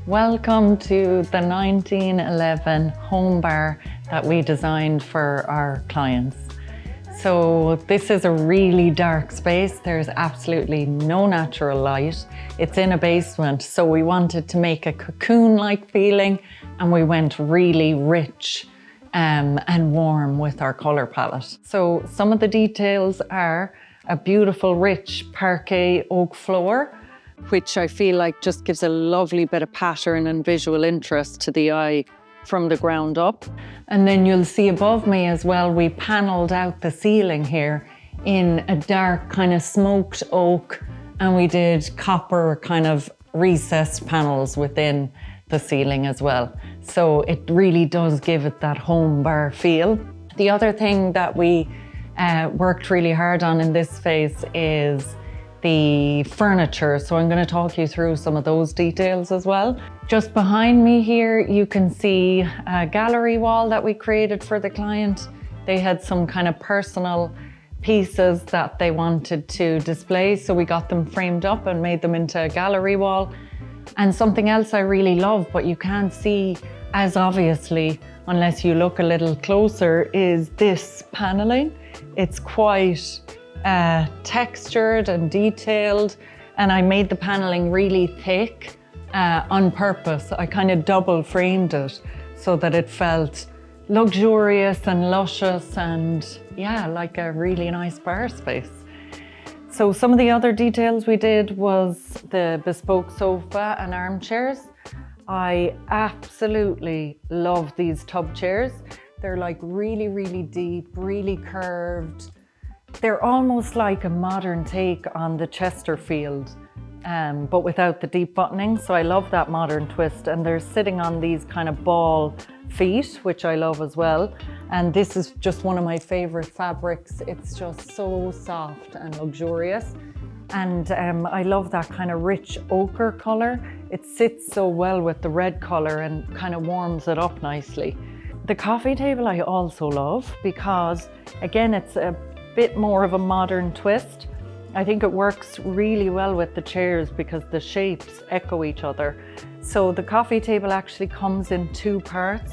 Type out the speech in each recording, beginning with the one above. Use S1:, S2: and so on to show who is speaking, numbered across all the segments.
S1: Welcome to the 1911 home bar that we designed for our clients. So this is a really dark space. There's absolutely no natural light. It's in a basement, so we wanted to make a cocoon-like feeling, and we went really rich and warm with our color palette. So some of the details are a beautiful rich parquet oak floor, which I feel like just gives a lovely bit of pattern and visual interest to the eye from the ground up. And then you'll see above me as well, we panelled out the ceiling here in a dark kind of smoked oak, and we did copper kind of recessed panels within the ceiling as well. So it really does give it that home bar feel. The other thing that we worked really hard on in this phase is the furniture. So I'm going to talk you through some of those details as well. Just behind me here, you can see a gallery wall that we created for the client. They had some kind of personal pieces that they wanted to display, so we got them framed up and made them into a gallery wall. And something else I really love, but you can't see as obviously unless you look a little closer, is this paneling. It's quite textured and detailed, and I made the paneling really thick on purpose. I kind of double framed it so that it felt luxurious and luscious and yeah, like a really nice bar space. So some of the other details we did was the bespoke sofa and armchairs. I absolutely love these tub chairs. They're like really, really deep, really curved. They're almost like a modern take on the Chesterfield, but without the deep buttoning. So I love that modern twist. And they're sitting on these kind of ball feet, which I love as well. And this is just one of my favorite fabrics. It's just so soft and luxurious. And I love that kind of rich ochre color. It sits so well with the red color and kind of warms it up nicely. The coffee table I also love because, again, it's a bit more of a modern twist. I think it works really well with the chairs because the shapes echo each other. So the coffee table actually comes in two parts.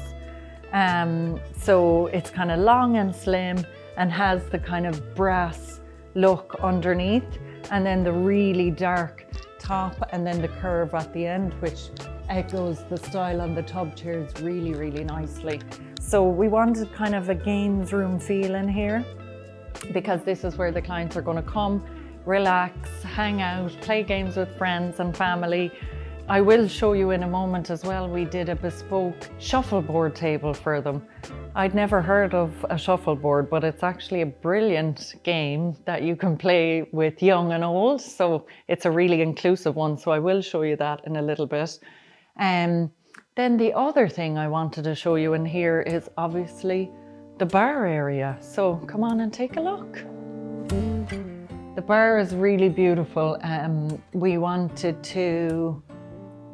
S1: So it's kind of long and slim and has the kind of brass look underneath, and then the really dark top, and then the curve at the end, which echoes the style on the tub chairs really, really nicely. So we wanted kind of a games room feel in here, because this is where the clients are going to come, relax, hang out, play games with friends and family. I will show you in a moment as well, we did a bespoke shuffleboard table for them. I'd never heard of a shuffleboard, but it's actually a brilliant game that you can play with young and old. So it's a really inclusive one. So I will show you that in a little bit. Then the other thing I wanted to show you in here is obviously the bar area. So come on and take a look. The bar is really beautiful. We wanted to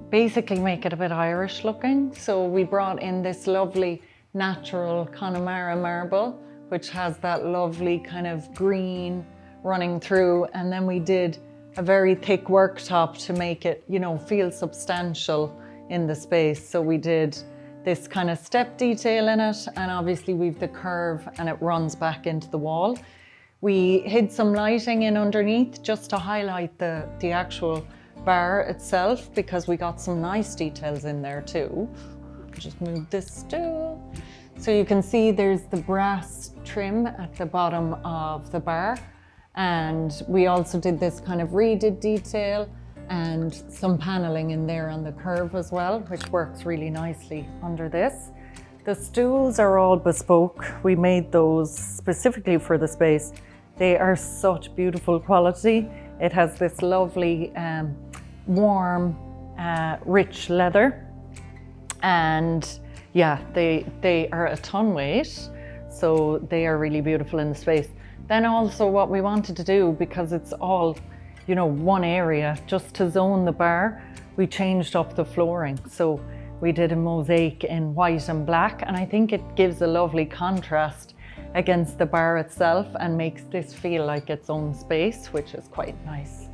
S1: basically make it a bit Irish looking. So we brought in this lovely natural Connemara marble, which has that lovely kind of green running through. And then we did a very thick worktop to make it, you know, feel substantial in the space. So we did this kind of step detail in it, and obviously we've the curve and it runs back into the wall. We hid some lighting in underneath just to highlight the actual bar itself, because we got some nice details in there too. Just move this stool. So you can see there's the brass trim at the bottom of the bar, and we also did this kind of reeded detail and some paneling in there on the curve as well, which works really nicely under this. The stools are all bespoke. We made those specifically for the space. They are such beautiful quality. It has this lovely warm, rich leather, and yeah, they are a ton weight, so they are really beautiful in the space. Then also what we wanted to do, because it's all, you know, one area, just to zone the bar, we changed up the flooring. So we did a mosaic in white and black, and I think it gives a lovely contrast against the bar itself and makes this feel like its own space, which is quite nice.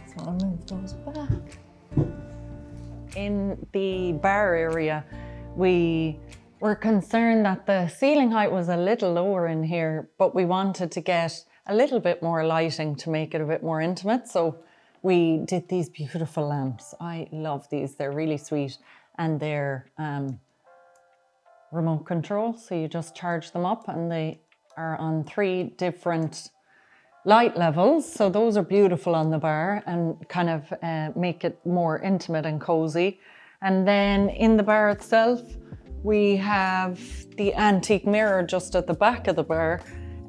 S1: So I'll move those back. In the bar area, we were concerned that the ceiling height was a little lower in here, but we wanted to get a little bit more lighting to make it a bit more intimate. So we did these beautiful lamps. I love these, they're really sweet, and they're remote control. So you just charge them up and they are on 3 different light levels. So those are beautiful on the bar and kind of make it more intimate and cozy. And then in the bar itself, we have the antique mirror just at the back of the bar.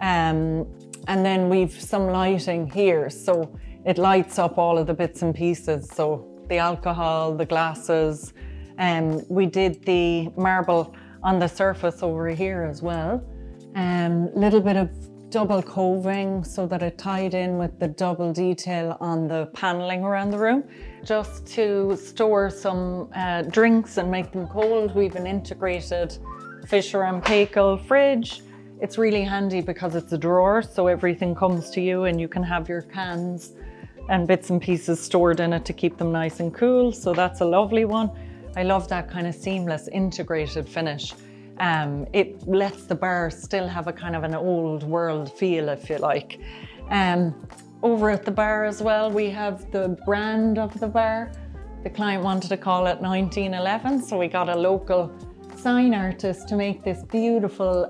S1: And then we've some lighting here. So it lights up all of the bits and pieces. So the alcohol, the glasses, we did the marble on the surface over here as well. Little bit of double coving so that it tied in with the double detail on the paneling around the room. Just to store some drinks and make them cold, we've an integrated Fisher and Paykel fridge. It's really handy because it's a drawer, so everything comes to you and you can have your cans and bits and pieces stored in it to keep them nice and cool. So that's a lovely one. I love that kind of seamless integrated finish. It lets the bar still have a kind of an old world feel, if you like. Over at the bar as well, we have the brand of the bar. The client wanted to call it 1911, so we got a local sign artist to make this beautiful,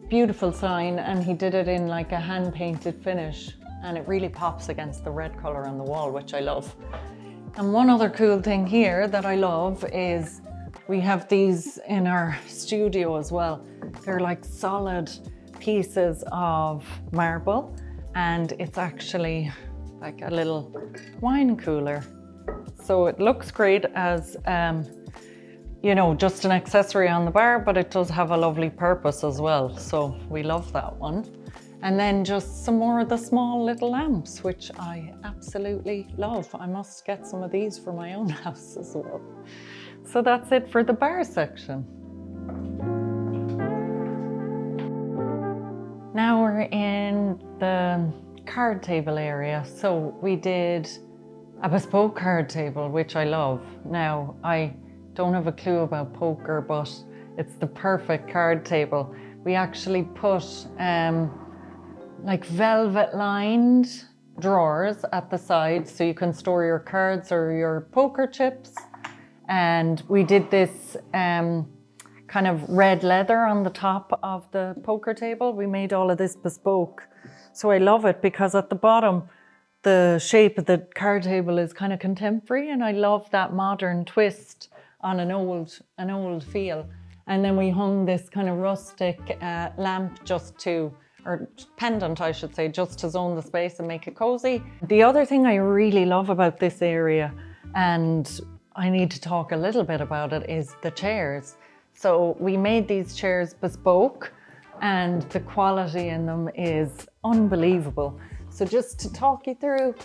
S1: beautiful sign, and he did it in like a hand-painted finish, and it really pops against the red color on the wall, which I love. And one other cool thing here that I love is we have these in our studio as well. They're like solid pieces of marble, and it's actually like a little wine cooler. So it looks great as, you know, just an accessory on the bar, but it does have a lovely purpose as well. So we love that one. And then just some more of the small little lamps, which I absolutely love. I must get some of these for my own house as well. So that's it for the bar section. Now we're in the card table area. So we did a bespoke card table, which I love. Now, I don't have a clue about poker, but it's the perfect card table. We actually put like velvet lined drawers at the side so you can store your cards or your poker chips. And we did this kind of red leather on the top of the poker table. We made all of this bespoke. So I love it because at the bottom, the shape of the card table is kind of contemporary, and I love that modern twist on an old feel. And then we hung this kind of rustic lamp just to, or pendant I should say, just to zone the space and make it cozy. The other thing I really love about this area, and I need to talk a little bit about it, is the chairs. So we made these chairs bespoke, and the quality in them is unbelievable. So just to talk you through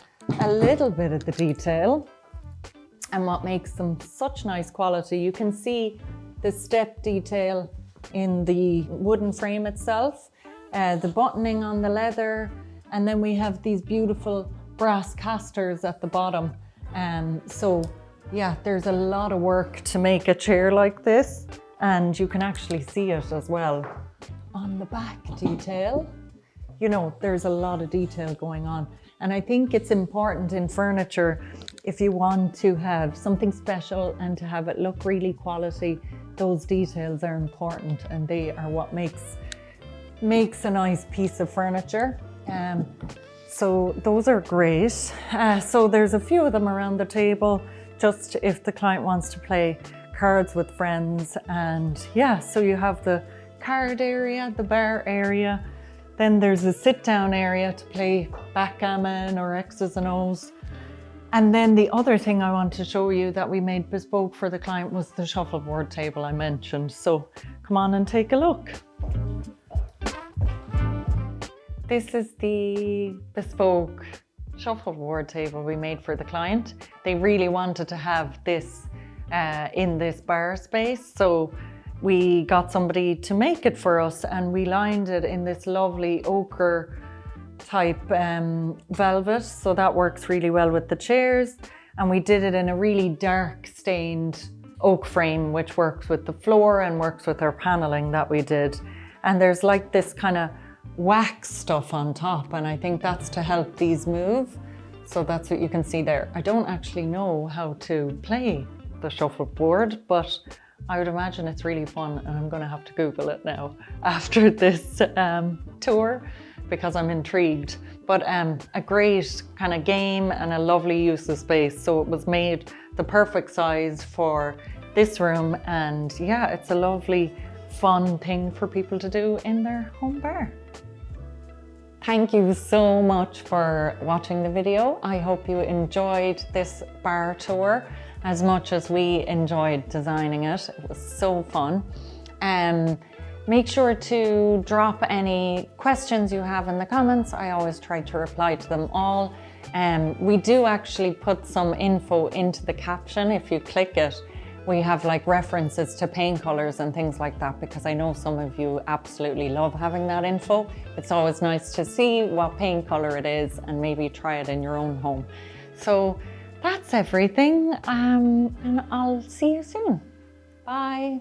S1: a little bit of the detail and what makes them such nice quality, you can see the step detail in the wooden frame itself, the buttoning on the leather, and then we have these beautiful brass casters at the bottom. So yeah, there's a lot of work to make a chair like this, and you can actually see it as well on the back detail. You know, there's a lot of detail going on. And I think it's important in furniture, if you want to have something special and to have it look really quality, those details are important, and they are what makes a nice piece of furniture. So those are great. So there's a few of them around the table, just if the client wants to play cards with friends. And yeah, so you have the card area, the bar area, then there's a sit down area to play backgammon or X's and O's. And then the other thing I want to show you that we made bespoke for the client was the shuffleboard table I mentioned. So come on and take a look. This is the bespoke shuffleboard table we made for the client. They really wanted to have this in this bar space, so we got somebody to make it for us, and we lined it in this lovely ochre type velvet, so that works really well with the chairs. And we did it in a really dark stained oak frame, which works with the floor and works with our paneling that we did. And there's like this kind of wax stuff on top, and I think that's to help these move. So that's what you can see there. I don't actually know how to play the shuffleboard, but I would imagine it's really fun, and I'm gonna have to Google it now after this tour because I'm intrigued. But a great kind of game and a lovely use of space. So it was made the perfect size for this room, and yeah, it's a lovely, fun thing for people to do in their home bar. Thank you so much for watching the video. I hope you enjoyed this bar tour as much as we enjoyed designing it. It was so fun. Make sure to drop any questions you have in the comments. I always try to reply to them all. We do actually put some info into the caption. If you click it, we have like references to paint colors and things like that, because I know some of you absolutely love having that info. It's always nice to see what paint color it is and maybe try it in your own home. So that's everything, and I'll see you soon. Bye.